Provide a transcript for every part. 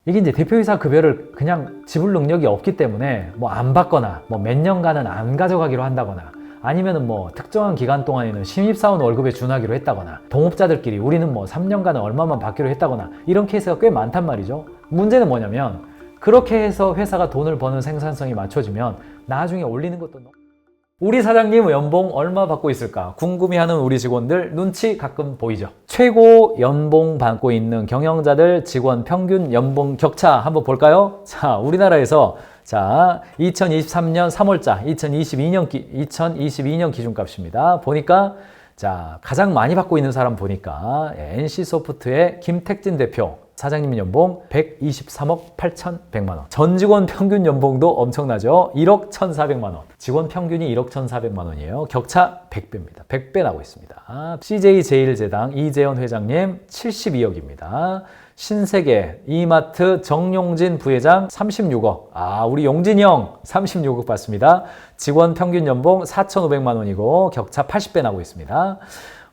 이게 이제 대표이사 급여를 그냥 지불 능력이 없기 때문에 뭐 안 받거나 뭐 몇 년간은 안 가져가기로 한다거나 아니면은 뭐 특정한 기간 동안에는 신입사원 월급에 준하기로 했다거나 동업자들끼리 우리는 뭐 3년간은 얼마만 받기로 했다거나 이런 케이스가 꽤 많단 말이죠. 문제는 뭐냐면 그렇게 해서 회사가 돈을 버는 생산성이 맞춰지면 나중에 올리는 것도 우리 사장님 연봉 얼마 받고 있을까 궁금해하는 우리 직원들 눈치 가끔 보이죠. 최고 연봉 받고 있는 경영자들 직원 평균 연봉 격차 한번 볼까요? 자, 우리나라에서 자 2023년 3월자 2022년 기준값입니다. 보니까 자 가장 많이 받고 있는 사람 보니까 NC소프트의 김택진 대표 사장님 연봉 123억 8,100만 원. 전 직원 평균 연봉도 엄청나죠. 1억 1,400만 원. 직원 평균이 1억 1,400만 원이에요. 격차 100배입니다. 100배 나고 있습니다. CJ제일제당 이재현 회장님 72억입니다. 신세계 이마트 정용진 부회장 36억. 아, 우리 용진이 형 36억 받습니다. 직원 평균 연봉 4,500만 원이고 격차 80배 나고 있습니다.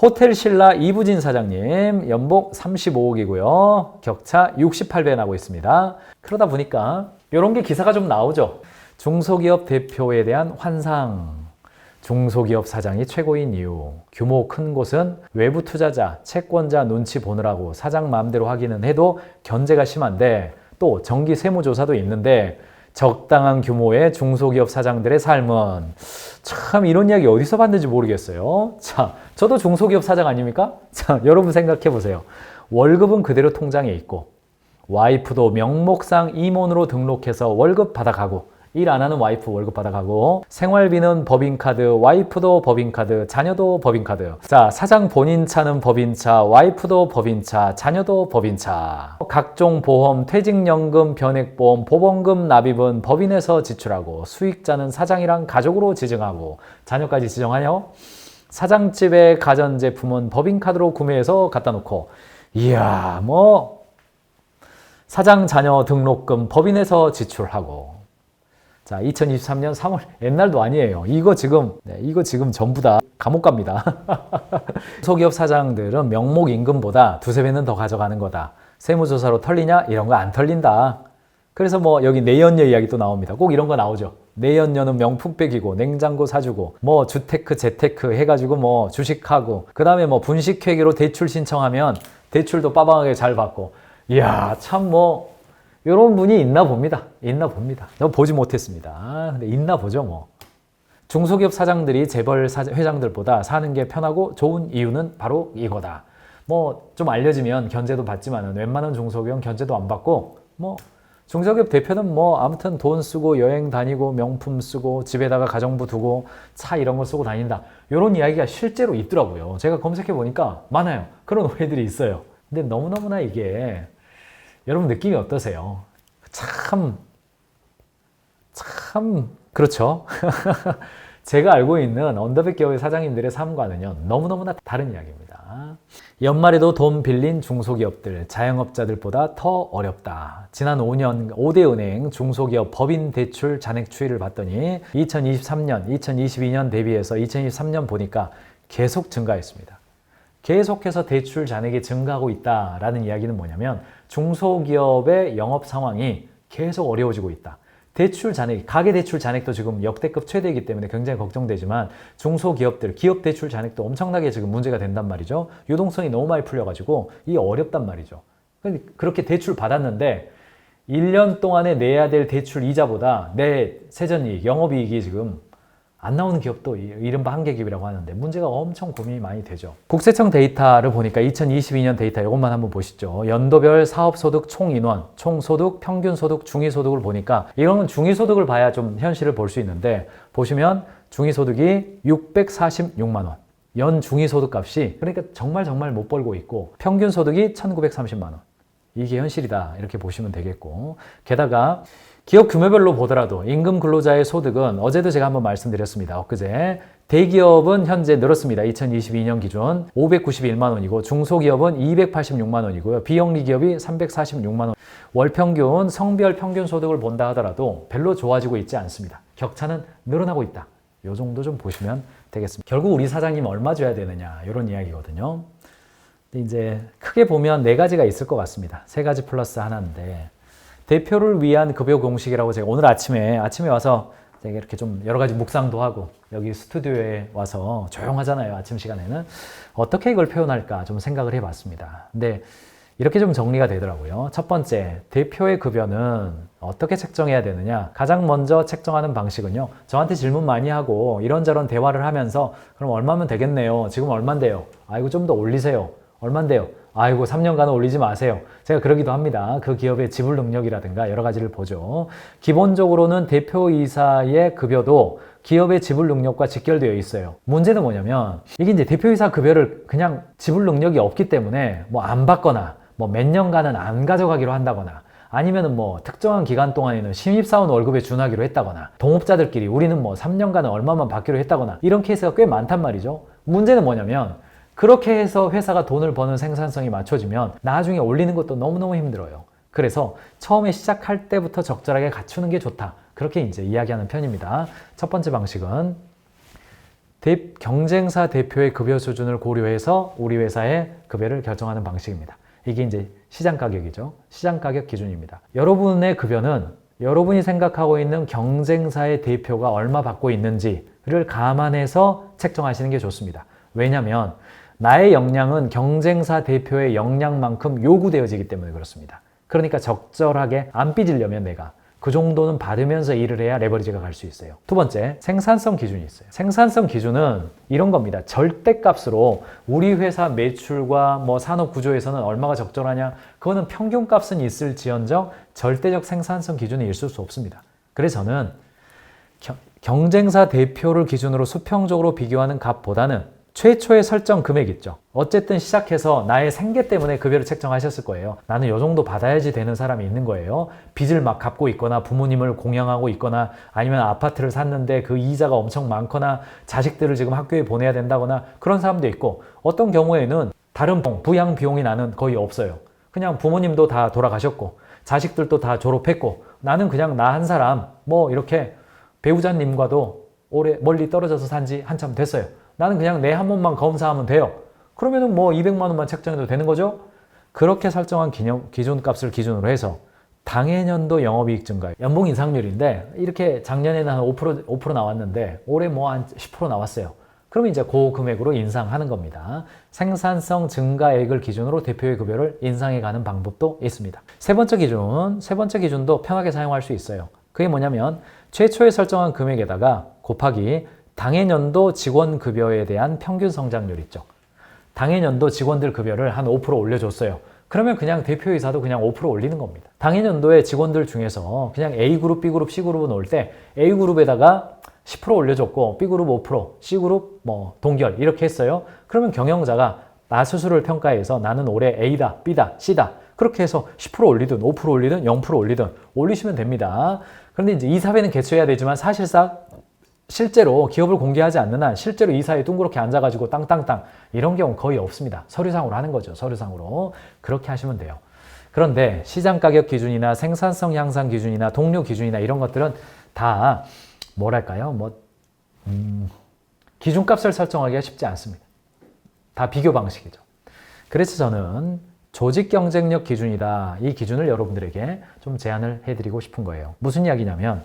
호텔신라 이부진 사장님 연봉 35억이고요. 격차 68배 나고 있습니다. 그러다 보니까 이런 게 기사가 좀 나오죠. 중소기업 대표에 대한 환상. 중소기업 사장이 최고인 이유. 규모 큰 곳은 외부 투자자, 채권자 눈치 보느라고 사장 마음대로 하기는 해도 견제가 심한데 또 정기 세무조사도 있는데 적당한 규모의 중소기업 사장들의 삶은 참 이런 이야기 어디서 봤는지 모르겠어요. 자, 저도 중소기업 사장 아닙니까? 자, 여러분 생각해 보세요. 월급은 그대로 통장에 있고 와이프도 명목상 임원으로 등록해서 월급 받아가고 일 안 하는 와이프 월급 받아가고 생활비는 법인카드, 와이프도 법인카드, 자녀도 법인카드. 자, 사장 본인 차는 법인차, 와이프도 법인차, 자녀도 법인차. 각종 보험, 퇴직연금, 변액보험, 보험금 납입은 법인에서 지출하고 수익자는 사장이랑 가족으로 지정하고 자녀까지 지정하여 사장집의 가전제품은 법인카드로 구매해서 갖다 놓고 이야 뭐 사장 자녀 등록금 법인에서 지출하고 자, 2023년 3월 옛날도 아니에요. 이거 지금 전부 다 감옥 갑니다. 소기업 사장들은 명목 임금보다 두세 배는 더 가져가는 거다. 세무조사로 털리냐? 이런 거 안 털린다. 그래서 뭐 여기 내연녀 이야기 또 나옵니다. 꼭 이런 거 나오죠. 내연녀는 명품백이고 냉장고 사주고 뭐 주테크 재테크 해가지고 뭐 주식하고 그 다음에 뭐 분식회계로 대출 신청하면 대출도 빠방하게 잘 받고 이야 참 뭐 이런 분이 있나 봅니다. 저 보지 못했습니다. 근데 있나 보죠, 뭐. 중소기업 사장들이 재벌 회장들보다 사는 게 편하고 좋은 이유는 바로 이거다. 뭐 좀 알려지면 견제도 받지만은 웬만한 중소기업은 견제도 안 받고 뭐 중소기업 대표는 뭐 아무튼 돈 쓰고 여행 다니고 명품 쓰고 집에다가 가정부 두고 차 이런 거 쓰고 다닌다. 이런 이야기가 실제로 있더라고요. 제가 검색해 보니까 많아요. 그런 오해들이 있어요. 근데 너무너무나 이게 여러분 느낌이 어떠세요? 참 그렇죠. 제가 알고 있는 언더백 기업의 사장님들의 삶과는요 너무너무나 다른 이야기입니다. 연말에도 돈 빌린 중소기업들, 자영업자들보다 더 어렵다. 지난 5년 5대 은행 중소기업 법인 대출 잔액 추이를 봤더니 2023년, 2022년 대비해서 2023년 보니까 계속 증가했습니다. 계속해서 대출 잔액이 증가하고 있다라는 이야기는 뭐냐면 중소기업의 영업 상황이 계속 어려워지고 있다. 대출 잔액, 가계대출 잔액도 지금 역대급 최대이기 때문에 굉장히 걱정되지만 중소기업들, 기업 대출 잔액도 엄청나게 지금 문제가 된단 말이죠. 유동성이 너무 많이 풀려가지고 이게 어렵단 말이죠. 그렇게 대출 받았는데 1년 동안에 내야 될 대출 이자보다 내 세전이익, 영업이익이 지금 안 나오는 기업도 이른바 한계기업이라고 하는데 문제가 엄청 고민이 많이 되죠. 국세청 데이터를 보니까 2022년 데이터 이것만 한번 보시죠. 연도별 사업소득 총인원, 총소득, 평균소득, 중위소득을 보니까 이런 중위소득을 봐야 좀 현실을 볼 수 있는데 보시면 중위소득이 646만 원. 연 중위소득 값이 그러니까 정말 못 벌고 있고 평균소득이 1930만 원. 이게 현실이다 이렇게 보시면 되겠고 게다가 기업 규모별로 보더라도 임금 근로자의 소득은 어제도 제가 한번 말씀드렸습니다. 엊그제 대기업은 현재 늘었습니다. 2022년 기준 591만 원이고 중소기업은 286만 원이고요. 비영리 기업이 346만 원. 월 평균 성별 평균 소득을 본다 하더라도 별로 좋아지고 있지 않습니다. 격차는 늘어나고 있다. 이 정도 좀 보시면 되겠습니다. 결국 우리 사장님 얼마 줘야 되느냐 이런 이야기거든요. 근데 이제 크게 보면 네 가지가 있을 것 같습니다. 세 가지 플러스 하나인데 대표를 위한 급여 공식이라고 제가 오늘 아침에 와서 제가 이렇게 좀 여러 가지 묵상도 하고 여기 스튜디오에 와서 조용하잖아요. 아침 시간에는. 어떻게 이걸 표현할까 좀 생각을 해봤습니다. 근데 이렇게 좀 정리가 되더라고요. 첫 번째, 대표의 급여는 어떻게 책정해야 되느냐? 가장 먼저 책정하는 방식은요. 저한테 질문 많이 하고 이런저런 대화를 하면서 그럼 얼마면 되겠네요. 지금 얼만데요? 아이고 좀 더 올리세요. 얼만데요? 아이고 3년간은 올리지 마세요. 제가 그러기도 합니다. 그 기업의 지불 능력이라든가 여러 가지를 보죠. 기본적으로는 대표이사의 급여도 기업의 지불 능력과 직결되어 있어요. 문제는 뭐냐면 이게 이제 대표이사 급여를 그냥 지불 능력이 없기 때문에 뭐 안 받거나 뭐 몇 년간은 안 가져가기로 한다거나 아니면은 뭐 특정한 기간 동안에는 신입사원 월급에 준하기로 했다거나 동업자들끼리 우리는 뭐 3년간은 얼마만 받기로 했다거나 이런 케이스가 꽤 많단 말이죠. 문제는 뭐냐면 그렇게 해서 회사가 돈을 버는 생산성이 맞춰지면 나중에 올리는 것도 너무너무 힘들어요. 그래서 처음에 시작할 때부터 적절하게 갖추는 게 좋다. 그렇게 이제 이야기하는 편입니다. 첫 번째 방식은 경쟁사 대표의 급여 수준을 고려해서 우리 회사의 급여를 결정하는 방식입니다. 이게 이제 시장 가격이죠. 시장 가격 기준입니다. 여러분의 급여는 여러분이 생각하고 있는 경쟁사의 대표가 얼마 받고 있는지를 감안해서 책정하시는 게 좋습니다. 왜냐하면 나의 역량은 경쟁사 대표의 역량만큼 요구되어지기 때문에 그렇습니다. 그러니까 적절하게 안 삐지려면 내가 그 정도는 받으면서 일을 해야 레버리지가 갈 수 있어요. 두 번째, 생산성 기준이 있어요. 생산성 기준은 이런 겁니다. 절대값으로 우리 회사 매출과 뭐 산업 구조에서는 얼마가 적절하냐, 그거는 평균값은 있을지언정 절대적 생산성 기준이 있을 수 없습니다. 그래서 저는 경쟁사 대표를 기준으로 수평적으로 비교하는 값보다는 최초의 설정 금액 있죠. 어쨌든 시작해서 나의 생계 때문에 급여를 책정하셨을 거예요. 나는 이 정도 받아야지 되는 사람이 있는 거예요. 빚을 막 갚고 있거나 부모님을 공양하고 있거나 아니면 아파트를 샀는데 그 이자가 엄청 많거나 자식들을 지금 학교에 보내야 된다거나 그런 사람도 있고 어떤 경우에는 다른 부양 비용이 나는 거의 없어요. 그냥 부모님도 다 돌아가셨고 자식들도 다 졸업했고 나는 그냥 나 한 사람 뭐 이렇게 배우자님과도 오래 멀리 떨어져서 산 지 한참 됐어요. 나는 그냥 내 한 몸만 검사하면 돼요. 그러면은 뭐 200만 원만 책정해도 되는 거죠? 그렇게 설정한 기준값을 기준으로 해서 당해년도 영업이익 증가, 연봉 인상률인데 이렇게 작년에는 한 5% 나왔는데 올해 뭐 한 10% 나왔어요. 그러면 이제 그 금액으로 인상하는 겁니다. 생산성 증가액을 기준으로 대표의 급여를 인상해 가는 방법도 있습니다. 세 번째 기준도 편하게 사용할 수 있어요. 그게 뭐냐면 최초에 설정한 금액에다가 곱하기 당해년도 직원 급여에 대한 평균 성장률 있죠. 당해년도 직원들 급여를 한 5% 올려줬어요. 그러면 그냥 대표이사도 그냥 5% 올리는 겁니다. 당해년도에 직원들 중에서 그냥 A그룹, B그룹, C그룹은 올 때 A그룹에다가 10% 올려줬고 B그룹 5%, C그룹 뭐 동결 이렇게 했어요. 그러면 경영자가 나 스스로를 평가해서 나는 올해 A다, B다, C다 그렇게 해서 10% 올리든 5% 올리든 0% 올리든 올리시면 됩니다. 그런데 이제 이사회는 개최해야 되지만 사실상 실제로 기업을 공개하지 않는 한 실제로 이사회에 둥그렇게 앉아가지고 땅땅땅 이런 경우 거의 없습니다. 서류상으로 하는 거죠. 서류상으로. 그렇게 하시면 돼요. 그런데 시장가격 기준이나 생산성 향상 기준이나 동료 기준이나 이런 것들은 다 뭐랄까요? 기준값을 설정하기가 쉽지 않습니다. 다 비교 방식이죠. 그래서 저는 조직 경쟁력 기준이다. 이 기준을 여러분들에게 좀 제안을 해드리고 싶은 거예요. 무슨 이야기냐면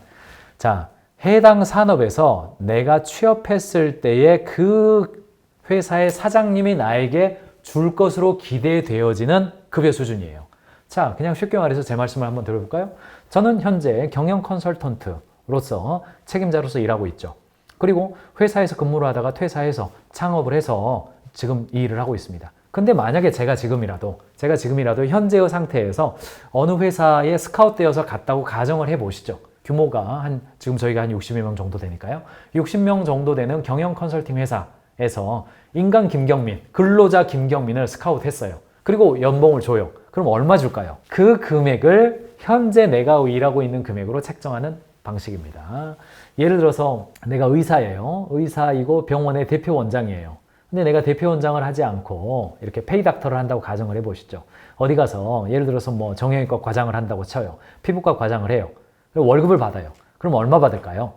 자, 해당 산업에서 내가 취업했을 때의 그 회사의 사장님이 나에게 줄 것으로 기대되어지는 급여 수준이에요. 자, 그냥 쉽게 말해서 제 말씀을 한번 들어볼까요? 저는 현재 경영 컨설턴트로서 책임자로서 일하고 있죠. 그리고 회사에서 근무를 하다가 퇴사해서 창업을 해서 지금 이 일을 하고 있습니다. 근데 만약에 제가 지금이라도 현재의 상태에서 어느 회사에 스카웃되어서 갔다고 가정을 해보시죠. 규모가 지금 저희가 한 60여 명 정도 되니까요. 60명 정도 되는 경영 컨설팅 회사에서 인간 김경민, 근로자 김경민을 스카웃했어요. 그리고 연봉을 줘요. 그럼 얼마 줄까요? 그 금액을 현재 내가 일하고 있는 금액으로 책정하는 방식입니다. 예를 들어서 내가 의사예요. 의사이고 병원의 대표 원장이에요. 근데 내가 대표 원장을 하지 않고 이렇게 페이 닥터를 한다고 가정을 해보시죠. 어디 가서 예를 들어서 뭐 정형외과 과장을 한다고 쳐요. 피부과 과장을 해요. 월급을 받아요. 그럼 얼마 받을까요?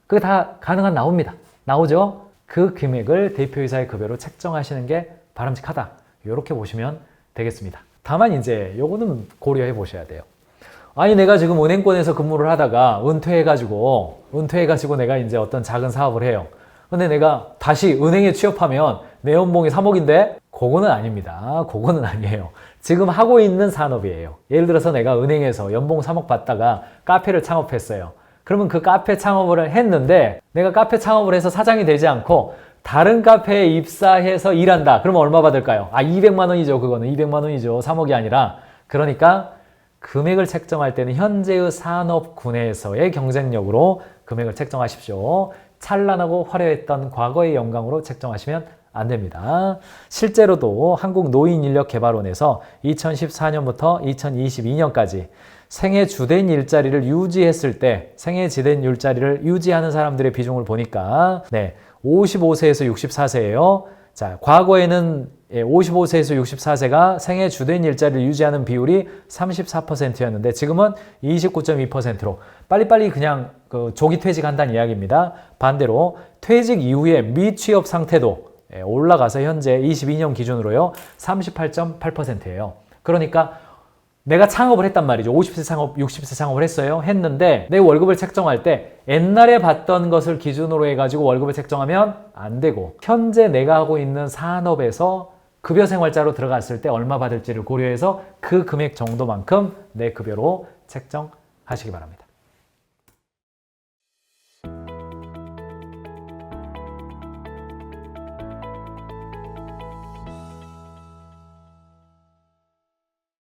그게 다 가능한 나옵니다. 나오죠? 그 금액을 대표이사의 급여로 책정하시는 게 바람직하다. 이렇게 보시면 되겠습니다. 다만 이제 요거는 고려해 보셔야 돼요. 아니 내가 지금 은행권에서 근무를 하다가 은퇴해가지고 내가 이제 어떤 작은 사업을 해요. 근데 내가 다시 은행에 취업하면 내 연봉이 3억인데 그거는 아닙니다. 그거는 아니에요. 지금 하고 있는 산업이에요. 예를 들어서 내가 은행에서 연봉 3억 받다가 카페를 창업했어요. 그러면 그 카페 창업을 했는데 내가 카페 창업을 해서 사장이 되지 않고 다른 카페에 입사해서 일한다. 그러면 얼마 받을까요? 200만 원이죠. 그거는 200만 원이죠. 3억이 아니라. 그러니까 금액을 책정할 때는 현재의 산업군에서의 경쟁력으로 금액을 책정하십시오. 찬란하고 화려했던 과거의 영광으로 책정하시면 안 됩니다. 실제로도 한국노인인력개발원에서 2014년부터 2022년까지 생애 주된 일자리를 유지했을 때 생애 주된 일자리를 유지하는 사람들의 비중을 보니까 55세에서 64세예요. 자, 과거에는 55세에서 64세가 생애 주된 일자리를 유지하는 비율이 34%였는데 지금은 29.2%로 빨리빨리 그냥 조기 퇴직한다는 이야기입니다. 반대로 퇴직 이후에 미취업 상태도 올라가서 현재 22년 기준으로요 38.8%예요. 그러니까 내가 창업을 했단 말이죠. 50세 창업, 60세 창업을 했는데 내 월급을 책정할 때 옛날에 받던 것을 기준으로 해가지고 월급을 책정하면 안 되고 현재 내가 하고 있는 산업에서 급여 생활자로 들어갔을 때 얼마 받을지를 고려해서 그 금액 정도만큼 내 급여로 책정하시기 바랍니다.